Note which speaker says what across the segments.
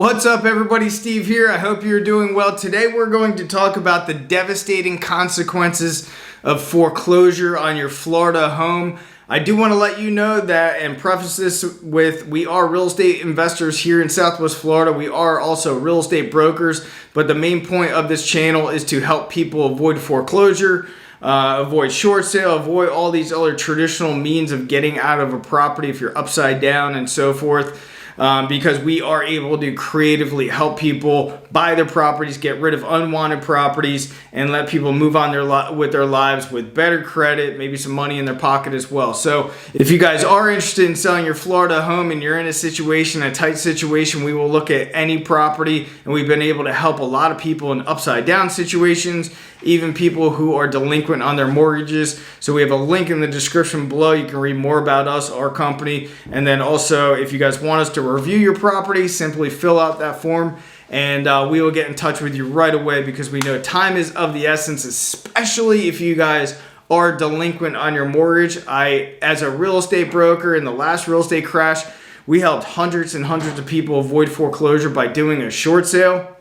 Speaker 1: What's up everybody, Steve here. I hope you're doing well. Today we're going to talk about the devastating consequences of foreclosure on your Florida home. I do want to let you know that and preface this with we are real estate investors here in Southwest Florida. We are also real estate brokers, but the main point of this channel is to help people avoid foreclosure, avoid short sale, avoid all these other traditional means of getting out of a property if you're upside down and so forth. Because we are able to creatively help people buy their properties, get rid of unwanted properties, and let people move on with their lives with better credit, maybe some money in their pocket as well. So if you guys are interested in selling your Florida home and you're in a tight situation, we will look at any property, and we've been able to help a lot of people in upside down situations, even people who are delinquent on their mortgages. So we have a link in the description below. You can read more about us, our company, and then also if you guys want us to review your property, simply fill out that form and we will get in touch with you right away, because we know time is of the essence, especially if you guys are delinquent on your mortgage. As a real estate broker in the last real estate crash, we helped hundreds and hundreds of people avoid foreclosure by doing a short sale.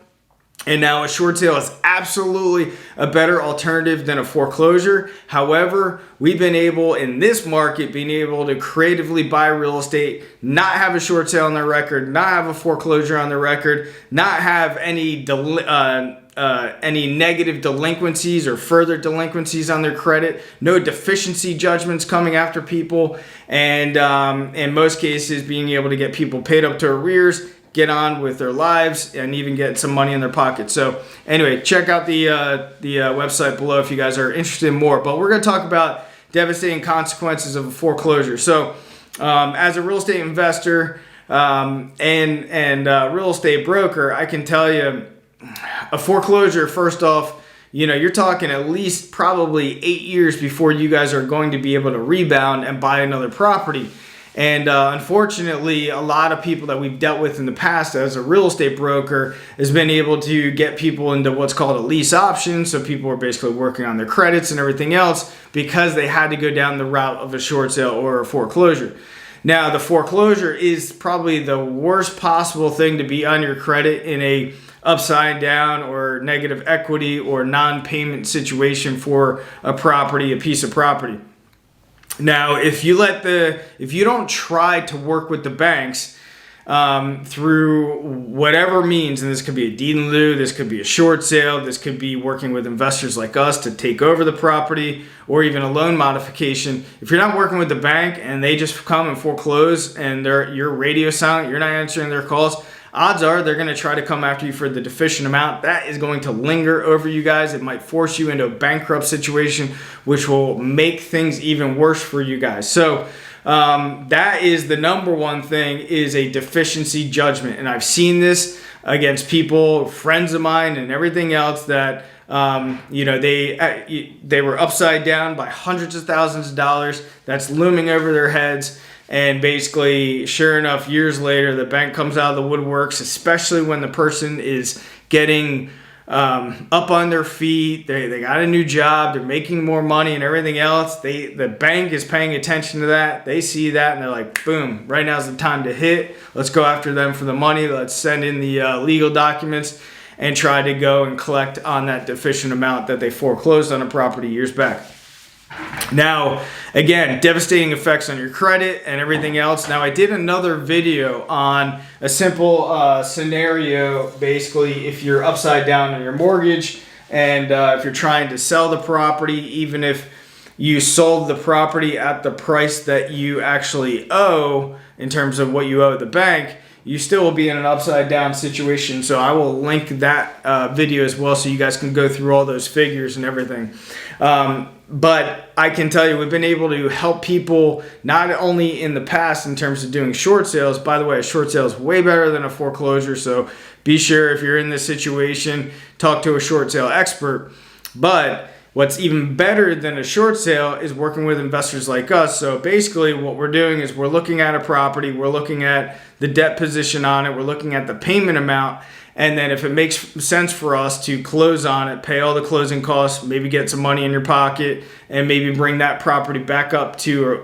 Speaker 1: And now a short sale is absolutely a better alternative than a foreclosure. However, we've been able in this market, being able to creatively buy real estate, not have a short sale on their record, not have a foreclosure on their record, not have any negative delinquencies or further delinquencies on their credit, no deficiency judgments coming after people, and in most cases being able to get people paid up to arrears, get on with their lives, and even get some money in their pocket. So anyway, check out the website below if you guys are interested in more. But we're going to talk about devastating consequences of a foreclosure. So as a real estate investor and real estate broker, I can tell you a foreclosure, first off, you're talking at least probably 8 years before you guys are going to be able to rebound and buy another property. And unfortunately, a lot of people that we've dealt with in the past as a real estate broker has been able to get people into what's called a lease option. So people are basically working on their credits and everything else because they had to go down the route of a short sale or a foreclosure. Now, the foreclosure is probably the worst possible thing to be on your credit in a upside down or negative equity or non-payment situation for a property, a piece of property. Now, if you don't try to work with the banks through whatever means, and this could be a deed in lieu, this could be a short sale, this could be working with investors like us to take over the property, or even a loan modification. If you're not working with the bank and they just come and foreclose and you're radio silent, you're not answering their calls, odds are they're going to try to come after you for the deficient amount. That is going to linger over you guys. It might force you into a bankrupt situation, which will make things even worse for you guys. So that is the number one thing, is a deficiency judgment. And I've seen this against people, friends of mine and everything else, that they were upside down by hundreds of thousands of dollars. That's looming over their heads. And basically, sure enough, years later, the bank comes out of the woodworks, especially when the person is getting up on their feet. They got a new job. They're making more money and everything else. The bank is paying attention to that. They see that and they're like, boom, right now's the time to hit. Let's go after them for the money. Let's send in the legal documents and try to go and collect on that deficient amount that they foreclosed on a property years back. Now, again, devastating effects on your credit and everything else. Now, I did another video on a simple scenario. Basically, if you're upside down on your mortgage and if you're trying to sell the property, even if you sold the property at the price that you actually owe in terms of what you owe the bank, you still will be in an upside down situation. So I will link that video as well so you guys can go through all those figures and everything. But I can tell you, we've been able to help people not only in the past in terms of doing short sales. By the way, a short sale is way better than a foreclosure. So be sure, if you're in this situation, talk to a short sale expert. But what's even better than a short sale is working with investors like us. So basically what we're doing is we're looking at a property, we're looking at the debt position on it, we're looking at the payment amount, and then if it makes sense for us to close on it, pay all the closing costs, maybe get some money in your pocket, and maybe bring that property back up to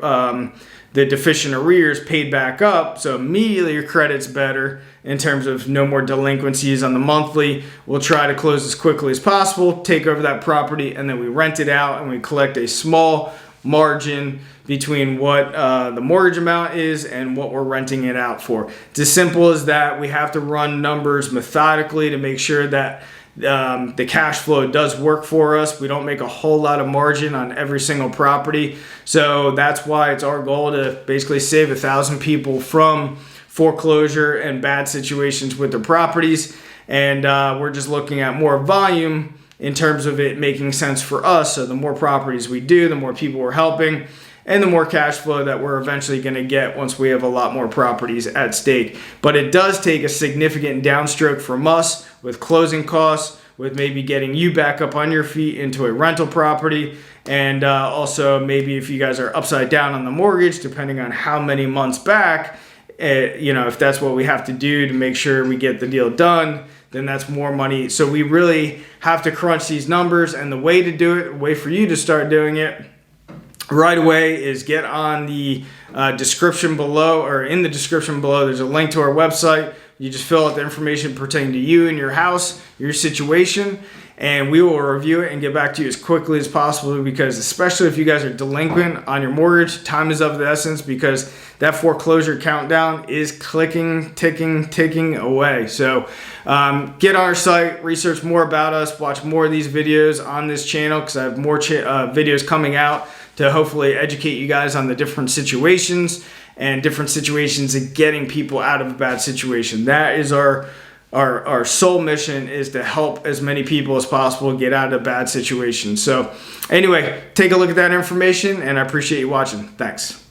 Speaker 1: the deficient arrears paid back up. So immediately your credit's better in terms of no more delinquencies on the monthly. We'll try to close as quickly as possible, take over that property, and then we rent it out and we collect a small margin between what the mortgage amount is and what we're renting it out for. It's as simple as that. We have to run numbers methodically to make sure that the cash flow does work for us. We don't make a whole lot of margin on every single property. So that's why it's our goal to basically save 1,000 people from foreclosure and bad situations with their properties. And we're just looking at more volume in terms of it making sense for us. So the more properties we do, the more people we're helping, and the more cash flow that we're eventually going to get once we have a lot more properties at stake. But it does take a significant downstroke from us with closing costs, with maybe getting you back up on your feet into a rental property, and also maybe if you guys are upside down on the mortgage, depending on how many months back, if that's what we have to do to make sure we get the deal done, then that's more money. So we really have to crunch these numbers, and the way to do it, the way for you to start doing it right away is get on the description below, or in the description below, there's a link to our website. You just fill out the information pertaining to you and your house, your situation, and we will review it and get back to you as quickly as possible, because especially if you guys are delinquent on your mortgage, time is of the essence, because that foreclosure countdown is clicking, ticking away. So get on our site, research more about us, watch more of these videos on this channel, because I have more videos coming out to hopefully educate you guys on the different situations and different situations and getting people out of a bad situation. That is our sole mission, is to help as many people as possible get out of bad situations. So anyway, take a look at that information, and I appreciate you watching. Thanks.